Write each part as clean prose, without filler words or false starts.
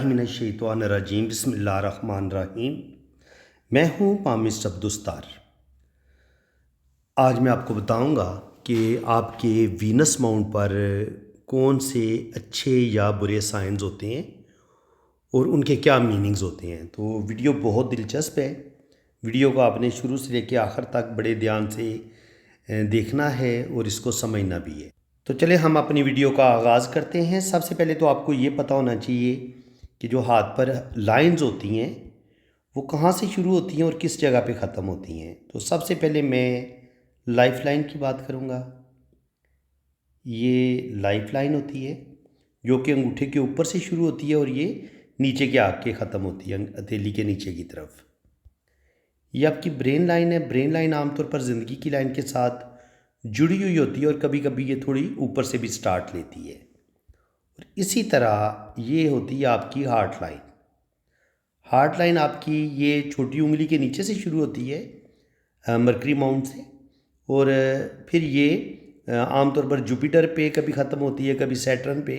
बिस्मिल्लाहिर्रहमानिर्रहीम बिस्मिल्लाहिर्रहमानिर्रहीम। मैं हूँ पामिस्ट अब्दुस्तार। आज मैं आपको बताऊँगा कि आपके वीनस माउंट पर कौन से अच्छे या बुरे साइंस होते हैं और उनके क्या मीनिंग्स होते हैं। तो वीडियो बहुत दिलचस्प है। वीडियो को आपने शुरू से लेकर आखिर तक बड़े ध्यान से देखना है और इसको समझना भी है। तो चले हम अपनी वीडियो का आगाज़ करते हैं। सबसे पहले तो आपको ये पता होना चाहिए कि जो हाथ पर लाइंस होती हैं वो कहाँ से शुरू होती हैं और किस जगह पे ख़त्म होती हैं। तो सबसे पहले मैं लाइफ लाइन की बात करूँगा। ये लाइफ लाइन होती है जो कि अंगूठे के ऊपर से शुरू होती है और ये नीचे के आगे ख़त्म होती है, हथेली के नीचे की तरफ। ये आपकी ब्रेन लाइन है। ब्रेन लाइन आमतौर पर ज़िंदगी की लाइन के साथ जुड़ी हुई होती है और कभी कभी ये थोड़ी ऊपर से भी स्टार्ट लेती है। और इसी तरह ये होती है आपकी हार्ट लाइन। हार्ट लाइन आपकी ये छोटी उंगली के नीचे से शुरू होती है मरकरी माउंट से, और फिर ये आमतौर पर जुपिटर पे कभी ख़त्म होती है, कभी सैटर्न पे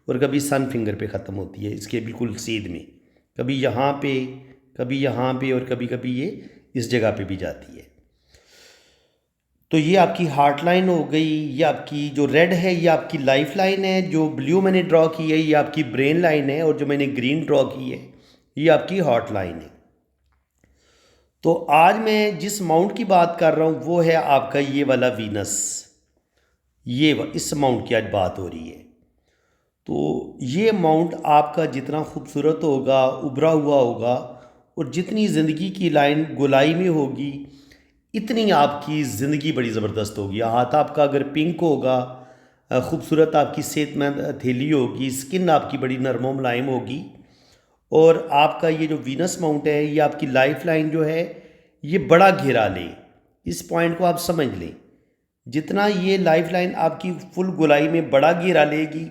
और कभी सन फिंगर पे ख़त्म होती है, इसके बिल्कुल सीध में। कभी यहाँ पे, कभी यहाँ पे और कभी कभी ये इस जगह पे भी जाती है। तो ये आपकी हार्ट लाइन हो गई। ये आपकी जो रेड है ये आपकी लाइफ लाइन है। जो ब्लू मैंने ड्रॉ की है ये आपकी ब्रेन लाइन है, और जो मैंने ग्रीन ड्रॉ की है ये आपकी हार्ट लाइन है। तो आज मैं जिस माउंट की बात कर रहा हूँ वो है आपका ये वाला वीनस। इस माउंट की आज बात हो रही है। तो ये माउंट आपका जितना खूबसूरत होगा, उभरा हुआ होगा, और जितनी ज़िंदगी की लाइन गोलाई में होगी इतनी आपकी ज़िंदगी बड़ी ज़बरदस्त होगी। हाथ आपका अगर पिंक होगा, खूबसूरत आपकी सेहतमंद हथेली होगी, स्किन आपकी बड़ी नरम मुलायम होगी, और आपका ये जो वीनस माउंट है ये आपकी लाइफ लाइन जो है ये बड़ा घेरा ले। इस पॉइंट को आप समझ लें। जितना ये लाइफ लाइन आपकी फुल गोलाई में बड़ा घेरा लेगी,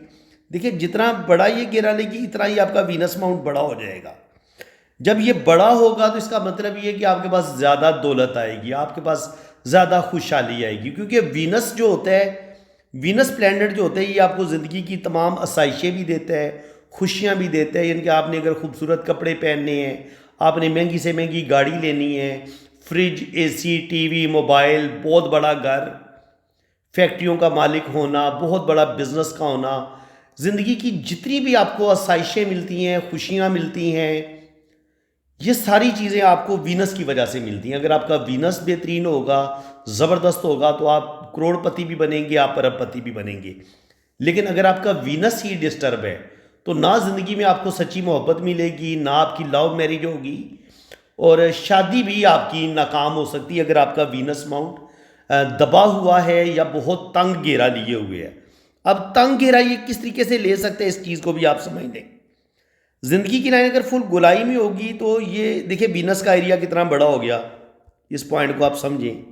देखिए जितना बड़ा ये घेरा लेगी इतना ही आपका वीनस माउंट बड़ा हो जाएगा। जब ये बड़ा होगा तो इसका मतलब ये है कि आपके पास ज़्यादा दौलत आएगी, आपके पास ज़्यादा खुशहाली आएगी, क्योंकि वीनस जो होता है, वीनस प्लैनेट जो होता है ये आपको ज़िंदगी की तमाम आसाइशें भी देता है, खुशियाँ भी देता है। यानी कि आपने अगर खूबसूरत कपड़े पहनने हैं, आपने महंगी से महंगी गाड़ी लेनी है, फ्रिज, एसी, टीवी, मोबाइल, बहुत बड़ा घर, फैक्ट्रियों का मालिक होना, बहुत बड़ा बिजनेस का होना, ज़िंदगी की जितनी भी आपको आसाइशें मिलती हैं, खुशियाँ मिलती हैं, ये सारी चीज़ें आपको वीनस की वजह से मिलती हैं। अगर आपका वीनस बेहतरीन होगा, ज़बरदस्त होगा, तो आप करोड़पति भी बनेंगे, आप अरबपति भी बनेंगे। लेकिन अगर आपका वीनस ही डिस्टर्ब है तो ना ज़िंदगी में आपको सच्ची मोहब्बत मिलेगी, ना आपकी लव मैरिज होगी, और शादी भी आपकी नाकाम हो सकती है अगर आपका वीनस माउंट दबा हुआ है या बहुत तंग घेरा लिए हुए है। अब तंग घेरा ये किस तरीके से ले सकते हैं, इस चीज़ को भी आप समझ लें। ज़िंदगी की लाइन अगर फुल गोलाई में होगी तो ये देखिए वीनस का एरिया कितना बड़ा हो गया। इस पॉइंट को आप समझें,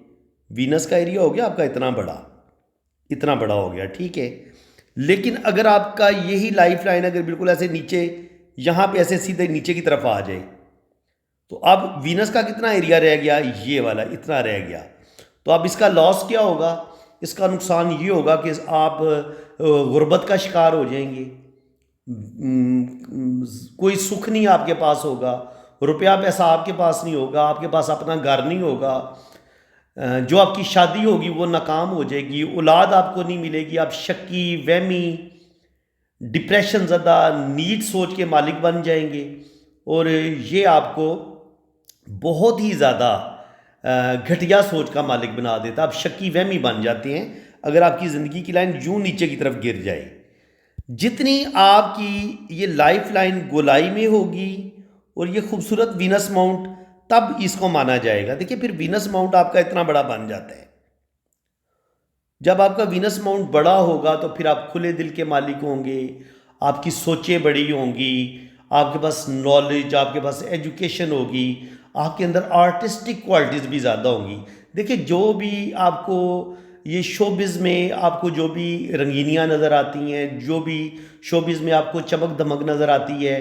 वीनस का एरिया हो गया आपका इतना बड़ा हो गया, ठीक है। लेकिन अगर आपका यही लाइफ लाइन अगर बिल्कुल ऐसे नीचे, यहाँ पे ऐसे सीधे नीचे की तरफ आ जाए, तो अब वीनस का कितना एरिया रह गया, ये वाला इतना रह गया। तो अब इसका लॉस क्या होगा, इसका नुकसान ये होगा कि आप गुर्बत का शिकार हो जाएंगे। कोई सुख नहीं आपके पास होगा, रुपया पैसा आपके पास नहीं होगा, आपके पास अपना घर नहीं होगा, जो आपकी शादी होगी वो नाकाम हो जाएगी, औलाद आपको नहीं मिलेगी, आप शक्की, वहमी, डिप्रेशन ज़दा, नीच सोच के मालिक बन जाएंगे, और ये आपको बहुत ही ज़्यादा घटिया सोच का मालिक बना देता। आप शक्की वहमी बन जाते हैं अगर आपकी ज़िंदगी की लाइन यूँ नीचे की तरफ गिर जाए। जितनी आपकी ये लाइफ लाइन गोलाई में होगी और ये खूबसूरत वीनस माउंट, तब इसको माना जाएगा। देखिए फिर वीनस माउंट आपका इतना बड़ा बन जाता है। जब आपका वीनस माउंट बड़ा होगा तो फिर आप खुले दिल के मालिक होंगे, आपकी सोचें बड़ी होंगी, आपके पास नॉलेज, आपके पास एजुकेशन होगी, आपके अंदर आर्टिस्टिक क्वालिटीज़ भी ज़्यादा होंगी। देखिए जो भी आपको ये शोबिज़ में आपको जो भी रंगीनियाँ नज़र आती हैं, जो भी शोबिज़ में आपको चमक धमक नज़र आती है,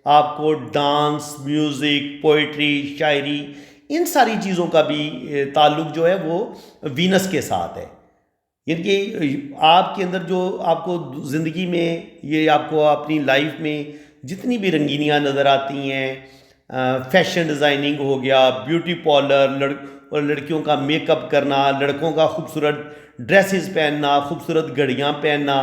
आपको डांस, म्यूज़िक, पोइट्री, शायरी, इन सारी चीज़ों का भी ताल्लुक़ जो है वो वीनस के साथ है। यानी कि आपके अंदर जो आपको ज़िंदगी में, ये आपको अपनी लाइफ में जितनी भी रंगीनियाँ नज़र आती हैं, फैशन डिज़ाइनिंग हो गया, ब्यूटी पार्लर और लड़कियों का मेकअप करना, लड़कों का खूबसूरत ड्रेसेस पहनना, खूबसूरत घड़ियाँ पहनना,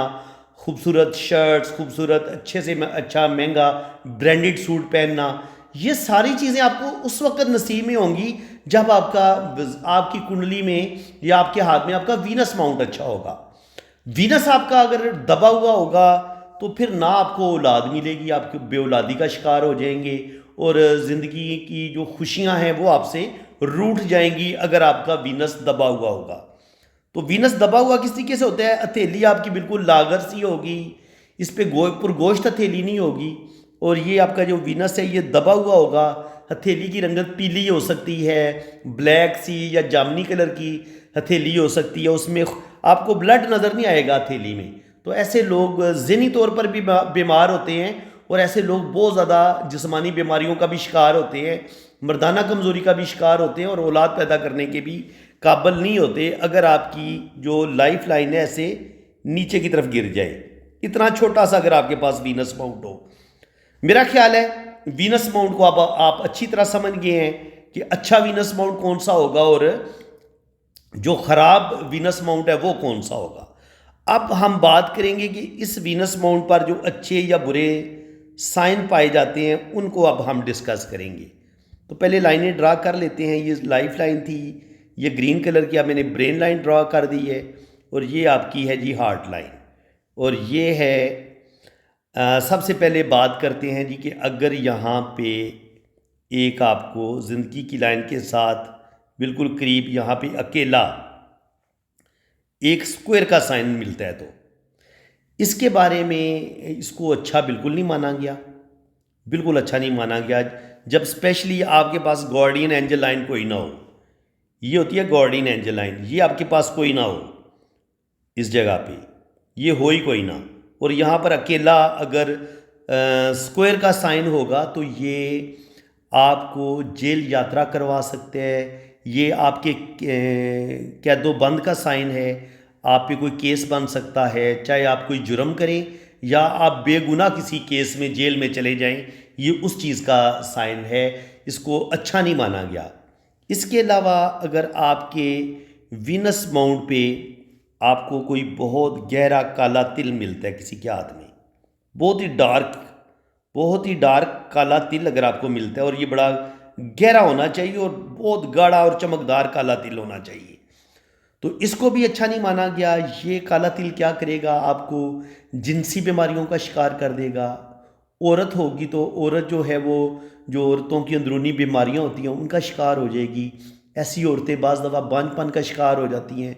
खूबसूरत शर्ट्स, खूबसूरत अच्छे से अच्छा महंगा ब्रांडेड सूट पहनना, ये सारी चीज़ें आपको उस वक्त नसीब में होंगी जब आपकी कुंडली में या आपके हाथ में आपका वीनस माउंट अच्छा होगा। वीनस आपका अगर दबा हुआ होगा तो फिर ना आपको औलाद मिलेगी, आप बेऔलादी का शिकार हो जाएंगे और ज़िंदगी की जो खुशियां हैं वो आपसे रूठ जाएंगी अगर आपका वीनस दबा हुआ होगा। तो वीनस दबा हुआ किस तरीके से होता है? हथेली आपकी बिल्कुल लागर सी होगी, इस पे पुरगोश्त हथेली नहीं होगी, और ये आपका जो वीनस है ये दबा हुआ होगा। हथेली की रंगत पीली हो सकती है, ब्लैक सी या जामनी कलर की हथेली हो सकती है, उसमें आपको ब्लड नज़र नहीं आएगा हथेली में। तो ऐसे लोग ज़हनी तौर पर भी बीमार होते हैं और ऐसे लोग बहुत ज़्यादा जिस्मानी बीमारियों का भी शिकार होते हैं, मर्दाना कमज़ोरी का भी शिकार होते हैं और औलाद पैदा करने के भी काबिल नहीं होते अगर आपकी जो लाइफ लाइन है ऐसे नीचे की तरफ गिर जाए। इतना छोटा सा अगर आपके पास वीनस माउंट हो, मेरा ख्याल है वीनस माउंट को आप अच्छी तरह समझ गए हैं कि अच्छा वीनस माउंट कौन सा होगा और जो ख़राब वीनस माउंट है वो कौन सा होगा। अब हम बात करेंगे कि इस वीनस माउंट पर जो अच्छे या बुरे साइन पाए जाते हैं उनको अब हम डिस्कस करेंगे। तो पहले लाइनें ड्रा कर लेते हैं। ये लाइफ लाइन थी, ये ग्रीन कलर की अब मैंने ब्रेन लाइन ड्रा कर दी है, और ये आपकी है जी हार्ट लाइन, और ये है सबसे पहले बात करते हैं जी कि अगर यहाँ पे एक आपको ज़िंदगी की लाइन के साथ बिल्कुल करीब यहाँ पे अकेला एक स्क्वायर का साइन मिलता है तो इसके बारे में इसको अच्छा बिल्कुल नहीं माना गया, बिल्कुल अच्छा नहीं माना गया। जब स्पेशली आपके पास गार्डियन एंजल लाइन कोई ना हो, ये होती है गार्डियन एंजल लाइन, ये आपके पास कोई ना हो इस जगह पे, ये हो ही कोई ना, और यहाँ पर अकेला अगर स्क्वायर का साइन होगा तो ये आपको जेल यात्रा करवा सकते हैं। ये आपके कैदो बंद का साइन है, आप पे कोई केस बन सकता है, चाहे आप कोई जुर्म करें या आप बेगुनाह किसी केस में जेल में चले जाएं, ये उस चीज़ का साइन है, इसको अच्छा नहीं माना गया। इसके अलावा अगर आपके वीनस माउंट पे आपको कोई बहुत गहरा काला तिल मिलता है किसी के हाथ में, बहुत ही डार्क काला तिल अगर आपको मिलता है और ये बड़ा गहरा होना चाहिए और बहुत गाढ़ा और चमकदार काला तिल होना चाहिए, तो इसको भी अच्छा नहीं माना गया। ये काला तिल क्या करेगा? आपको जिनसी बीमारियों का शिकार कर देगा। औरत होगी तो औरत जो है वो जो औरतों की अंदरूनी बीमारियां होती हैं उनका शिकार हो जाएगी। ऐसी औरतें बाज़ दफ़ा बांझपन का शिकार हो जाती हैं,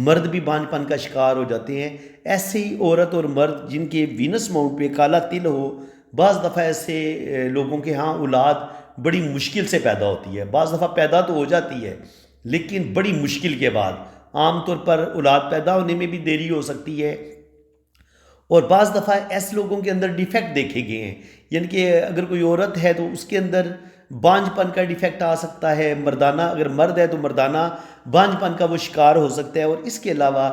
मर्द भी बांझपन का शिकार हो जाते हैं। ऐसे ही औरत और मर्द जिनके वीनस माउंट पे काला तिल हो, बाज़ दफ़ा ऐसे लोगों के यहाँ औलाद बड़ी मुश्किल से पैदा होती है। बाज़ दफ़ा पैदा तो हो जाती है लेकिन बड़ी मुश्किल के बाद, आमतौर पर औलाद पैदा होने में भी देरी हो सकती है, और बाज़ दफ़ा ऐसे लोगों के अंदर डिफेक्ट देखे गए हैं, यानी कि अगर कोई औरत है तो उसके अंदर बांझपन का डिफेक्ट आ सकता है, मर्दाना अगर मर्द है तो मर्दाना बांझपन का वो शिकार हो सकता है। और इसके अलावा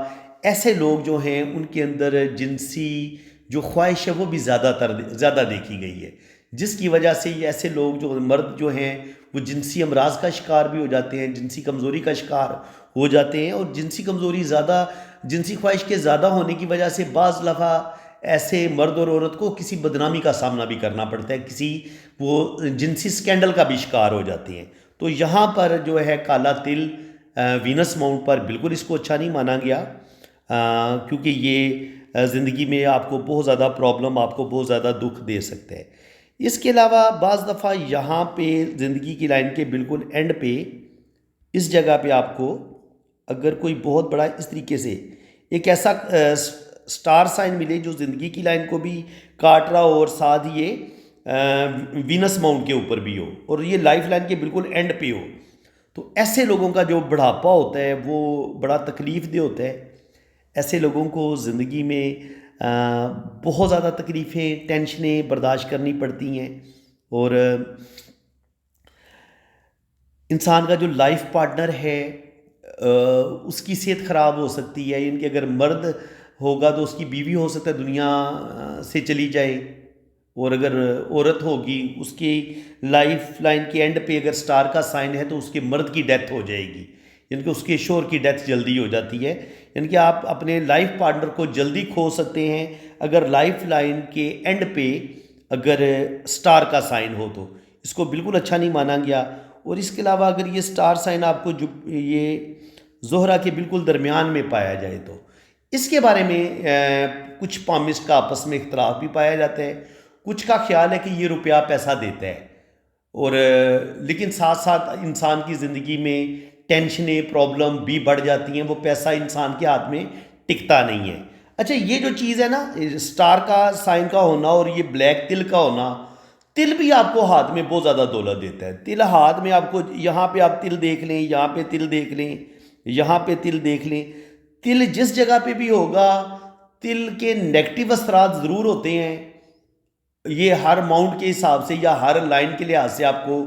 ऐसे लोग जो हैं उनके अंदर जिनसी जो ख्वाहिश है वो भी ज़्यादा देखी गई है, जिसकी वजह से ये ऐसे लोग जो मर्द जो हैं वो जिनसी अमराज का शिकार भी हो जाते हैं, जिनसी कमज़ोरी का शिकार हो जाते हैं, और जिनसी कमज़ोरी ज़्यादा, जिनसी ख्वाहिश के ज़्यादा होने की वजह से बाज़ दफ़ा ऐसे मर्द और औरत को किसी बदनामी का सामना भी करना पड़ता है, किसी वो जिनसी स्कैंडल का भी शिकार हो जाते हैं। तो यहाँ पर जो है काला तिल वीनस माउंट पर बिल्कुल इसको अच्छा नहीं माना गया, क्योंकि ये ज़िंदगी में आपको बहुत ज़्यादा प्रॉब्लम, आपको बहुत ज़्यादा दुख दे सकता है। इसके अलावा बाज़ दफ़ा यहाँ पे ज़िंदगी की लाइन के बिल्कुल एंड पे इस जगह पे आपको अगर कोई बहुत बड़ा इस तरीके से एक ऐसा स्टार साइन मिले जो ज़िंदगी की लाइन को भी काट रहा हो और साथ ही ये वीनस माउंट के ऊपर भी हो और ये लाइफ लाइन के बिल्कुल एंड पे हो, तो ऐसे लोगों का जो बुढ़ापा होता है वो बड़ा तकलीफ़ दे होता है। ऐसे लोगों को ज़िंदगी में बहुत ज़्यादा तकलीफ़ें, टेंशनें बर्दाश्त करनी पड़ती हैं, और इंसान का जो लाइफ पार्टनर है उसकी सेहत ख़राब हो सकती है। यानी कि अगर मर्द होगा तो उसकी बीवी हो सकता है दुनिया से चली जाए, और अगर औरत होगी उसकी लाइफ लाइन के एंड पे अगर स्टार का साइन है तो उसके मर्द की डेथ हो जाएगी, यानी कि उसके शोहर की डेथ जल्दी हो जाती है। यानी कि आप अपने लाइफ पार्टनर को जल्दी खो सकते हैं अगर लाइफ लाइन के एंड पे अगर स्टार का साइन हो तो इसको बिल्कुल अच्छा नहीं माना गया। और इसके अलावा अगर ये स्टार साइन आपको जो ये ज़ोहरा के बिल्कुल दरमियान में पाया जाए तो इसके बारे में कुछ पामिस्ट का आपस में इख्तलाफ भी पाया जाता है। कुछ का ख्याल है कि ये रुपया पैसा देता है और लेकिन साथ साथ इंसान की ज़िंदगी में टेंशनें प्रॉब्लम भी बढ़ जाती हैं, वो पैसा इंसान के हाथ में टिकता नहीं है। अच्छा, ये जो चीज़ है ना स्टार का साइन का होना और ये ब्लैक तिल का होना, तिल भी आपको हाथ में बहुत ज़्यादा दौलत देता है। तिल हाथ में आपको, यहाँ पे आप तिल देख लें, यहाँ पे तिल देख लें, यहाँ पे तिल देख लें, तिल जिस जगह पे भी होगा तिल के नेगेटिव असरात ज़रूर होते हैं। ये हर माउंट के हिसाब से या हर लाइन के लिहाज से आपको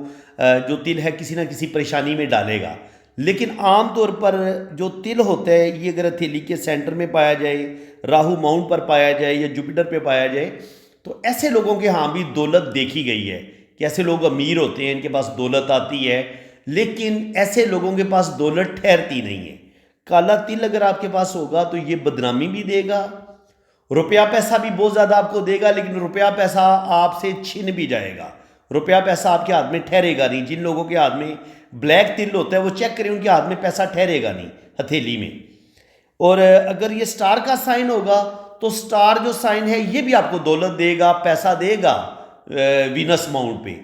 जो तिल है किसी ना किसी परेशानी में डालेगा। लेकिन आम तौर पर जो तिल होता है ये अगर हथेली के सेंटर में पाया जाए, राहु माउंट पर पाया जाए या जुपिटर पे पाया जाए तो ऐसे लोगों के यहाँ भी दौलत देखी गई है कि ऐसे लोग अमीर होते हैं, इनके पास दौलत आती है, लेकिन ऐसे लोगों के पास दौलत ठहरती नहीं है। काला तिल अगर आपके पास होगा तो ये बदनामी भी देगा, रुपया पैसा भी बहुत ज़्यादा आपको देगा, लेकिन रुपया पैसा आपसे छीन भी जाएगा, रुपया पैसा आपके हाथ में ठहरेगा नहीं। जिन लोगों के हाथ में ब्लैक तिल होता है वो चेक करें, उनके हाथ में पैसा ठहरेगा नहीं हथेली में। और अगर ये स्टार का साइन होगा तो स्टार जो साइन है ये भी आपको दौलत देगा, पैसा देगा वीनस माउंट पे,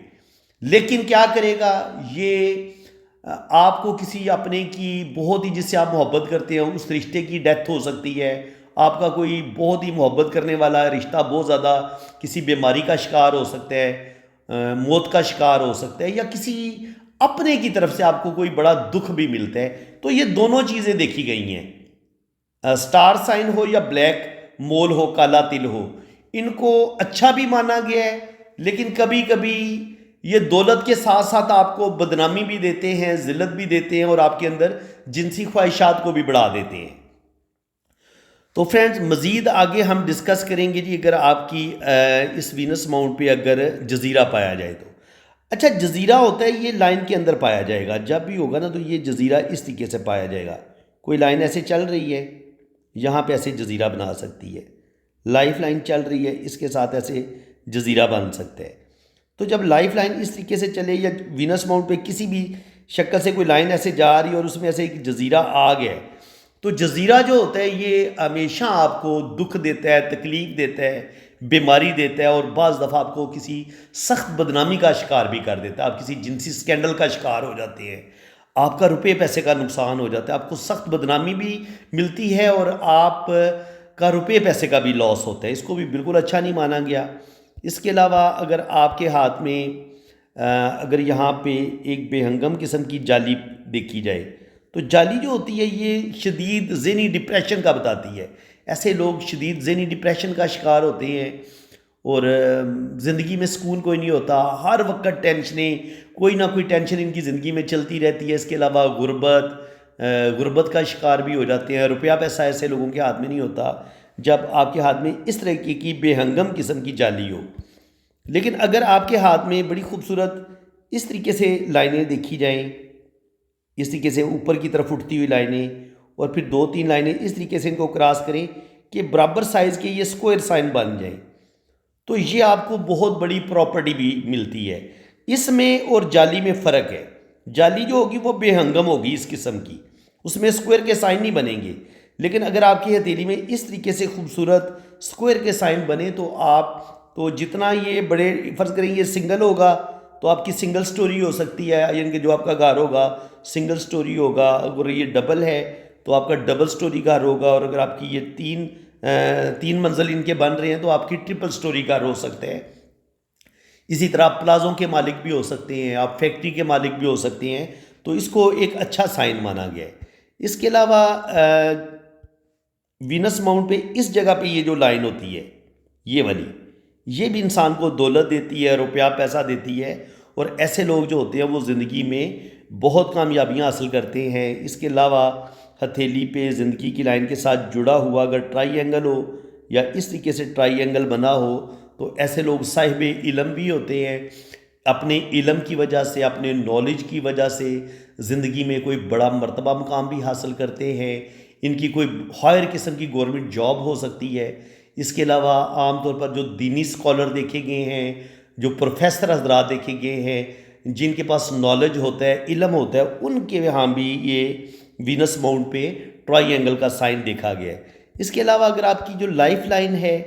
लेकिन क्या करेगा ये आपको किसी अपने की बहुत ही जिससे आप मोहब्बत करते हैं उस रिश्ते की डेथ हो सकती है। आपका कोई बहुत ही मोहब्बत करने वाला रिश्ता बहुत ज़्यादा किसी बीमारी का शिकार हो सकता है, मौत का शिकार हो सकता है, या किसी अपने की तरफ से आपको कोई बड़ा दुख भी मिलता है। तो ये दोनों चीज़ें देखी गई हैं, स्टार साइन हो या ब्लैक मोल हो, काला तिल हो, इनको अच्छा भी माना गया है, लेकिन कभी कभी ये दौलत के साथ साथ आपको बदनामी भी देते हैं, जिल्लत भी देते हैं और आपके अंदर जिनसी ख्वाहिशात को भी बढ़ा देते हैं। तो फ्रेंड्स मज़ीद आगे हम डिस्कस करेंगे जी अगर आपकी इस वीनस माउंट पे अगर जज़ीरा पाया जाए तो। अच्छा, जज़ीरा होता है ये लाइन के अंदर पाया जाएगा, जब भी होगा ना तो ये जज़ीरा इस तरीके से पाया जाएगा। कोई लाइन ऐसे चल रही है, यहाँ पे ऐसे जज़ीरा बना सकती है, लाइफ लाइन चल रही है इसके साथ ऐसे जज़ीरा बन सकता है। तो जब लाइफ लाइन इस तरीके से चले या वीनस माउंट पे किसी भी शक्ल से कोई लाइन ऐसे जा रही है और उसमें ऐसे एक जज़ीरा आ गया है, तो जज़ीरा जो होता है ये हमेशा आपको दुख देता है, तकलीफ़ देता है, बीमारी देता है और बाज़ दफ़ा आपको किसी सख्त बदनामी का शिकार भी कर देता है। आप किसी जिनसी स्कैंडल का शिकार हो जाते हैं, आपका रुपये पैसे का नुकसान हो जाता है, आपको सख्त बदनामी भी मिलती है और आप का रुपये पैसे का भी लॉस होता है। इसको भी बिल्कुल अच्छा नहीं माना गया। इसके अलावा अगर आपके हाथ में अगर यहाँ पे एक बेहंगम किस्म की जाली देखी जाए तो जाली जो होती है ये शदीद ज़हनी डिप्रेशन का बताती है। ऐसे लोग शदीद ज़हनी डिप्रेशन का शिकार होते हैं और ज़िंदगी में सुकून कोई नहीं होता, हर वक्त टेंशनें, कोई ना कोई टेंशन इनकी ज़िंदगी में चलती रहती है। इसके अलावा गुर्बत का शिकार भी हो जाते हैं। रुपया पैसा ऐसे लोगों के हाथ में नहीं होता जब आपके हाथ में इस तरह की बेहंगम किस्म की जाली हो। लेकिन अगर आपके हाथ में बड़ी खूबसूरत इस तरीके से लाइनें देखी जाएं, इस तरीके से ऊपर की तरफ उठती हुई लाइनें और फिर 2-3 लाइनें इस तरीके से इनको क्रॉस करें कि बराबर साइज़ के ये स्क्वायर साइन बन जाए, तो ये आपको बहुत बड़ी प्रॉपर्टी भी मिलती है। इसमें और जाली में फ़र्क है, जाली जो होगी वो बेहंगम होगी इस किस्म की, उसमें स्क्वायर के साइन नहीं बनेंगे। लेकिन अगर आपकी हथेली में इस तरीके से खूबसूरत स्क्वायर के साइन बने तो आप तो जितना ये बड़े फ़र्ज़ करें ये सिंगल होगा तो आपकी सिंगल स्टोरी हो सकती है, यानी कि जो आपका घर होगा सिंगल स्टोरी होगा। अगर ये डबल है तो आपका डबल स्टोरी घर होगा, और अगर आपकी ये तीन मंजिल इनके बन रहे हैं तो आपकी ट्रिपल स्टोरी घर हो सकते हैं। इसी तरह आप प्लाजों के मालिक भी हो सकते हैं, आप फैक्ट्री के मालिक भी हो सकते हैं, तो इसको एक अच्छा साइन माना गया है। इसके अलावा वीनस माउंट पे इस जगह पे ये जो लाइन होती है ये वाली, ये भी इंसान को दौलत देती है, रुपया पैसा देती है, और ऐसे लोग जो होते हैं वो ज़िंदगी में बहुत कामयाबियां हासिल करते हैं। इसके अलावा हथेली पे ज़िंदगी की लाइन के साथ जुड़ा हुआ अगर ट्राई एंगल हो या इस तरीके से ट्राई एंगल बना हो तो ऐसे लोग साहिब इल्म भी होते हैं। अपने इल्म की वजह से, अपने नॉलेज की वजह से ज़िंदगी में कोई बड़ा मर्तबा मुकाम भी हासिल करते हैं। इनकी कोई हायर किस्म की गवर्नमेंट जॉब हो सकती है। इसके अलावा आमतौर पर जो दीनी स्कॉलर देखे गए हैं, जो प्रोफेसर हजरात देखे गए हैं, जिनके पास नॉलेज होता है, इल्म होता है, उनके यहाँ भी ये वीनस माउंट पे ट्राइंगल का साइन देखा गया है। इसके अलावा अगर आपकी जो लाइफ लाइन है,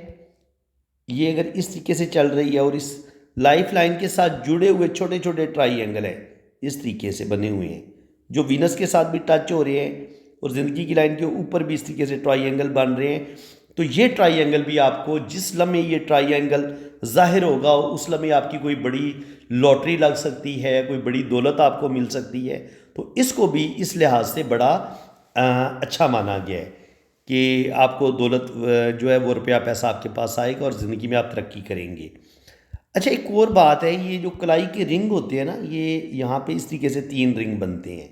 ये अगर इस तरीके से चल रही है और इस लाइफ लाइन के साथ जुड़े हुए छोटे छोटे ट्राइंगल हैं, इस तरीके से बने हुए हैं, जो वीनस के साथ भी टच हो रहे हैं और ज़िंदगी की लाइन के ऊपर भी इस तरीके से ट्राइंगल बन रहे हैं, तो ये ट्राइंगल भी आपको जिस लम्हे ये ट्राइंगल ज़ाहिर होगा उस लम्हे आपकी कोई बड़ी लॉटरी लग सकती है, कोई बड़ी दौलत आपको मिल सकती है। तो इसको भी इस लिहाज से बड़ा अच्छा माना गया है कि आपको दौलत जो है वो रुपया पैसा आपके पास आएगा और ज़िंदगी में आप तरक्की करेंगे। अच्छा, एक और बात है, ये जो कलाई के रिंग होते हैं ना, ये यहाँ पे इस तरीके से 3 रिंग बनते हैं,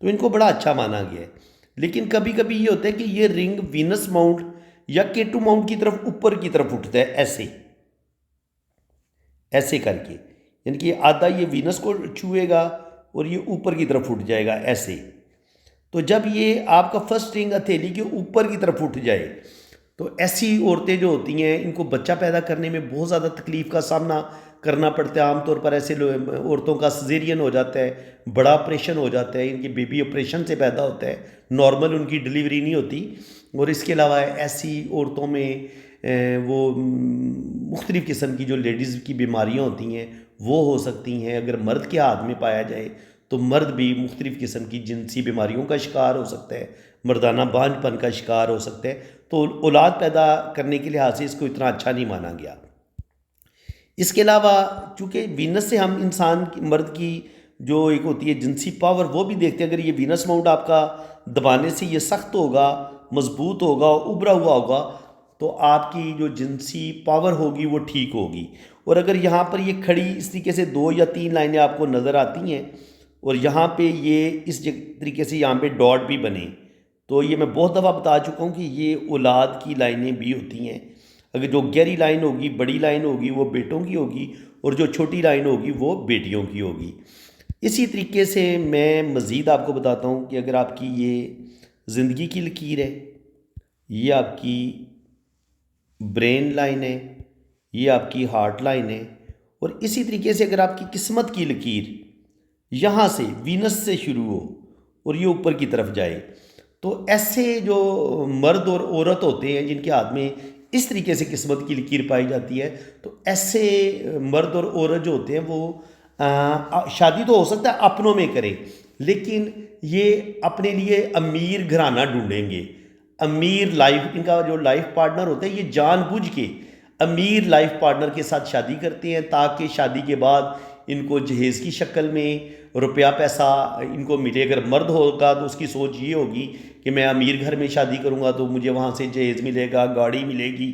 तो इनको बड़ा अच्छा माना गया है। लेकिन कभी कभी ये होता है कि ये रिंग वीनस माउंट या केटू माउंट की तरफ ऊपर की तरफ उठता है, ऐसे ऐसे करके, यानी कि आधा ये वीनस को छुएगा और ये ऊपर की तरफ उठ जाएगा ऐसे। तो जब ये आपका फर्स्ट रिंग हथेली के ऊपर की तरफ उठ जाए, तो ऐसी औरतें जो होती हैं, इनको बच्चा पैदा करने में बहुत ज़्यादा तकलीफ़ का सामना करना पड़ता है। आमतौर पर ऐसे औरतों का सिजेरियन हो जाता है, बड़ा ऑपरेशन हो जाता है, इनकी बेबी ऑपरेशन से पैदा होता है, नॉर्मल उनकी डिलीवरी नहीं होती। और इसके अलावा ऐसी औरतों में वो मुख्तलिफ़ किस्म की जो लेडीज़ की बीमारियाँ होती हैं वो हो सकती हैं। अगर मर्द के हाथ में पाया जाए तो मर्द भी मुख्तलिफ़ किस्म की जिनसी बीमारियों का शिकार हो सकता है, मर्दाना बांझपन का शिकार हो सकता है। तो औलाद पैदा करने के लिहाज से इसको इतना अच्छा नहीं माना गया। इसके अलावा चूँकि वीनस से हम इंसान की, मर्द की जो एक होती है जिनसी पावर, वो भी देखते हैं। अगर ये वीनस माउंट आपका दबाने से ये सख्त होगा, मजबूत होगा, उभरा हुआ होगा, तो आपकी जो जिनसी पावर होगी वो ठीक होगी। और अगर यहाँ पर ये खड़ी इस तरीके से 2 या 3 लाइनें आपको नज़र आती हैं और यहाँ पे ये इस तरीके से यहाँ पे डॉट भी बने, तो ये मैं बहुत दफ़ा बता चुका हूँ कि ये औलाद की लाइनें भी होती हैं। अगर जो गहरी लाइन होगी, बड़ी लाइन होगी, वो बेटों की होगी, और जो छोटी लाइन होगी वो बेटियों की होगी। इसी तरीके से मैं मज़ीद आपको बताता हूँ कि अगर आपकी ये ज़िंदगी की लकीर है, ये आपकी ब्रेन लाइन है, ये आपकी हार्ट लाइन है, और इसी तरीके से अगर आपकी किस्मत की लकीर यहाँ से वीनस से शुरू हो और ये ऊपर की तरफ जाए, तो ऐसे जो मर्द और औरत होते हैं जिनके हाथ में इस तरीके से किस्मत की लकीर पाई जाती है, तो ऐसे मर्द और औरत जो होते हैं वो शादी तो हो सकता है अपनों में करें, लेकिन ये अपने लिए अमीर घराना ढूंढेंगे, अमीर लाइफ, इनका जो लाइफ पार्टनर होता है ये जानबूझ के अमीर लाइफ पार्टनर के साथ शादी करते हैं ताकि शादी के बाद इनको जहेज़ की शक्ल में रुपया पैसा इनको मिले। अगर मर्द होगा तो उसकी सोच ये होगी कि मैं अमीर घर में शादी करूँगा तो मुझे वहाँ से जहेज़ मिलेगा, गाड़ी मिलेगी,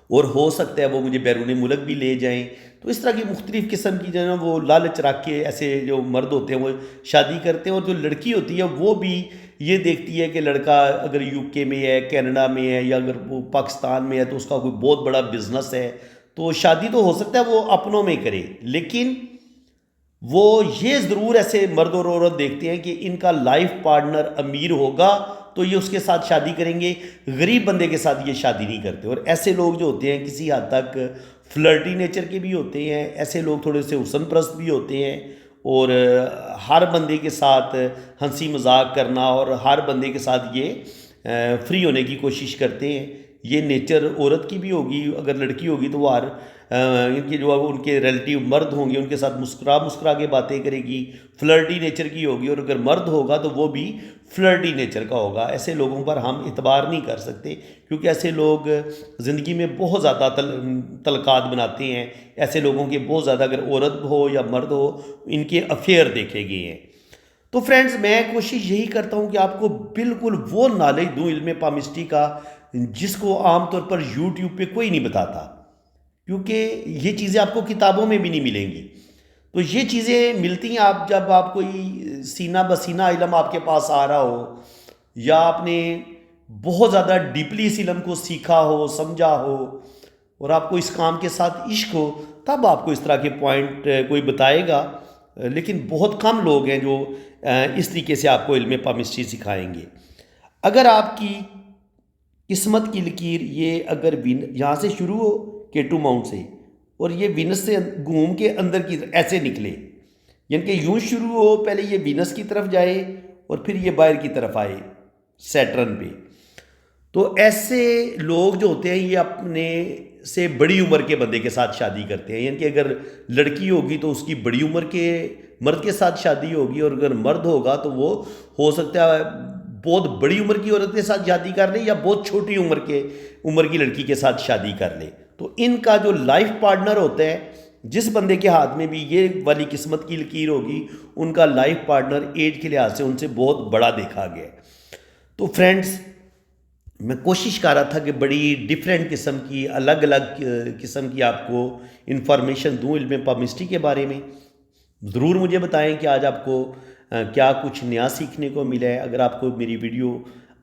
और हो सकता है वो मुझे बैरून मुल्क भी ले जाएं। तो इस तरह की मुख्तलिफ़ किस्म की जो है ना वो लालच रख के ऐसे जो मर्द होते हैं वो शादी करते हैं। और जो लड़की होती है वो भी ये देखती है कि लड़का अगर यूके में है, कनाडा में है, या अगर वो पाकिस्तान में है तो उसका कोई बहुत बड़ा बिजनेस है, तो शादी तो हो सकता है वो अपनों में करे, लेकिन वो ये ज़रूर ऐसे मर्द और औरत देखते हैं कि इनका लाइफ पार्टनर अमीर होगा तो ये उसके साथ शादी करेंगे, गरीब बंदे के साथ ये शादी नहीं करते। और ऐसे लोग जो होते हैं किसी हद तक फ्लर्टी नेचर के भी होते हैं, ऐसे लोग थोड़े से हुस्न परस्त भी होते हैं, और हर बंदे के साथ हंसी मजाक करना और हर बंदे के साथ ये फ्री होने की कोशिश करते हैं। ये नेचर औरत की भी होगी, अगर लड़की होगी तो वो हर इनके जो उनके रिलेटिव मर्द होंगे उनके साथ मुस्कुरा मुस्कुरा के बातें करेगी, फ्लर्टी नेचर की होगी। और अगर मर्द होगा तो वो भी फ्लर्टी नेचर का होगा। ऐसे लोगों पर हम इतबार नहीं कर सकते क्योंकि ऐसे लोग ज़िंदगी में बहुत ज़्यादा तलकात बनाते हैं। ऐसे लोगों के बहुत ज़्यादा, अगर औरत हो या मर्द हो, इनके अफेयर देखे गए हैं। तो फ्रेंड्स, मैं कोशिश यही करता हूँ कि आपको बिल्कुल वो नॉलेज दूँ इल्म पामिस्ट्री का जिसको आमतौर पर यूट्यूब पे कोई नहीं बताता, क्योंकि ये चीज़ें आपको किताबों में भी नहीं मिलेंगी। तो ये चीज़ें मिलती हैं आप जब आप कोई सीना बसीना इल्म आपके पास आ रहा हो, या आपने बहुत ज़्यादा डीपली इस इल्म को सीखा हो, समझा हो, और आपको इस काम के साथ इश्क हो, तब आपको इस तरह के पॉइंट कोई बताएगा। लेकिन बहुत कम लोग हैं जो इस तरीके से आपको इल्म पामिस्ट्री सिखाएंगे। अगर आपकी किस्मत की लकीर ये अगर यहाँ से शुरू हो केटू माउंट से, और ये वीनस से घूम के अंदर की ऐसे निकले, यानी कि यूं शुरू हो, पहले ये वीनस की तरफ जाए और फिर ये बाहर की तरफ आए सैटर्न पे, तो ऐसे लोग जो होते हैं ये अपने से बड़ी उम्र के बंदे के साथ शादी करते हैं। यानी कि अगर लड़की होगी तो उसकी बड़ी उम्र के मर्द के साथ शादी होगी, और अगर मर्द होगा तो वो हो सकता है बहुत बड़ी उम्र की औरत के साथ शादी कर ले, या बहुत छोटी उम्र की लड़की के साथ शादी कर ले। तो इनका जो लाइफ पार्टनर होता है, जिस बंदे के हाथ में भी ये वाली किस्मत की लकीर होगी, उनका लाइफ पार्टनर एज के लिहाज से उनसे बहुत बड़ा देखा गया। तो फ्रेंड्स, मैं कोशिश कर रहा था कि बड़ी डिफरेंट किस्म की, अलग अलग किस्म की आपको इन्फॉर्मेशन दूँ इल्म पामिस्ट्री के बारे में। ज़रूर मुझे बताएं कि आज आपको क्या कुछ नया सीखने को मिला है। अगर आपको मेरी वीडियो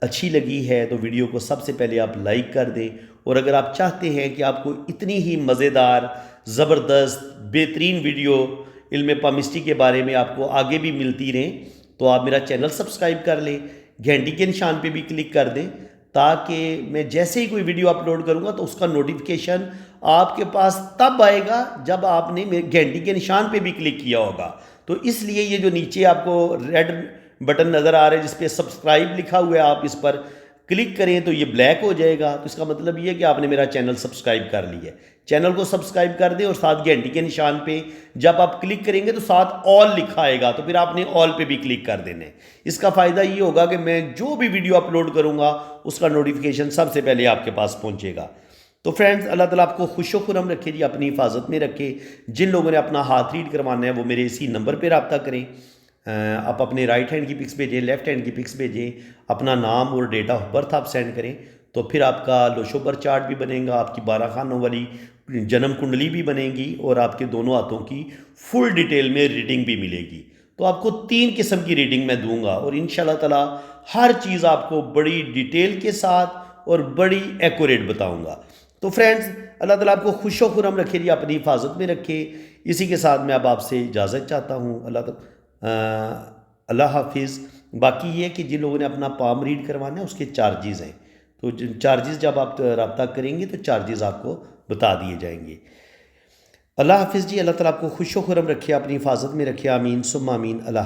अच्छी लगी है तो वीडियो को सबसे पहले आप लाइक कर दें, और अगर आप चाहते हैं कि आपको इतनी ही मज़ेदार, ज़बरदस्त, बेहतरीन वीडियो इल्म पामिस्ट्री के बारे में आपको आगे भी मिलती रहें, तो आप मेरा चैनल सब्सक्राइब कर लें, घंटी के निशान पे भी क्लिक कर दें, ताकि मैं जैसे ही कोई वीडियो अपलोड करूंगा तो उसका नोटिफिकेशन आपके पास तब आएगा जब आपने मेरे घंटी के निशान पे भी क्लिक किया होगा। तो इसलिए ये जो नीचे आपको रेड बटन नज़र आ रहा है जिस पे सब्सक्राइब लिखा हुआ है, आप इस पर क्लिक करें तो ये ब्लैक हो जाएगा। तो इसका मतलब ये है कि आपने मेरा चैनल सब्सक्राइब कर लिया है। चैनल को सब्सक्राइब कर दें, और साथ घंटी के निशान पे जब आप क्लिक करेंगे तो साथ ऑल लिखा आएगा, तो फिर आपने ऑल पे भी क्लिक कर देना है। इसका फ़ायदा ये होगा कि मैं जो भी वीडियो अपलोड करूँगा उसका नोटिफिकेशन सबसे पहले आपके पास पहुँचेगा। तो फ्रेंड्स, अल्लाह ताला आपको खुशो खुरम रखे जी, अपनी हिफाजत में रखे। जिन लोगों ने अपना हाथ रीड करवाना है वो मेरे इसी नंबर पर रब्ता करें। आप अपने राइट हैंड की पिक्स भेजें, लेफ़्ट हैंड की पिक्स भेजें, अपना नाम और डेट ऑफ बर्थ आप सेंड करें, तो फिर आपका लोशोबर चार्ट भी बनेगा, आपकी 12 खानों वाली जन्म कुंडली भी बनेगी, और आपके दोनों हाथों की फुल डिटेल में रीडिंग भी मिलेगी। तो आपको 3 किस्म की रीडिंग मैं दूंगा, और इंशाल्लाह ताला हर चीज़ आपको बड़ी डिटेल के साथ और बड़ी एक्यूरेट बताऊंगा। तो फ्रेंड्स, अल्लाह ताला आपको खुशो खुरम रखे जी, अपनी हिफाजत में रखे। इसी के साथ मैं अब आपसे इजाज़त चाहता हूँ। अल्लाह हाफिज़। बाकी ये कि जिन लोगों ने अपना पाम रीड करवाना है उसके चार्जेज़ हैं, तो चार्जेज़ जब आप रब्ता करेंगे तो चार्जेज़ आपको बता दिए जाएंगे। अल्लाह हाफिज़ जी। अल्लाह ताला आपको खुशो खुरम रखे, अपनी हिफाजत में रखे। आमीन सुम्मा आमीन। अल्लाह।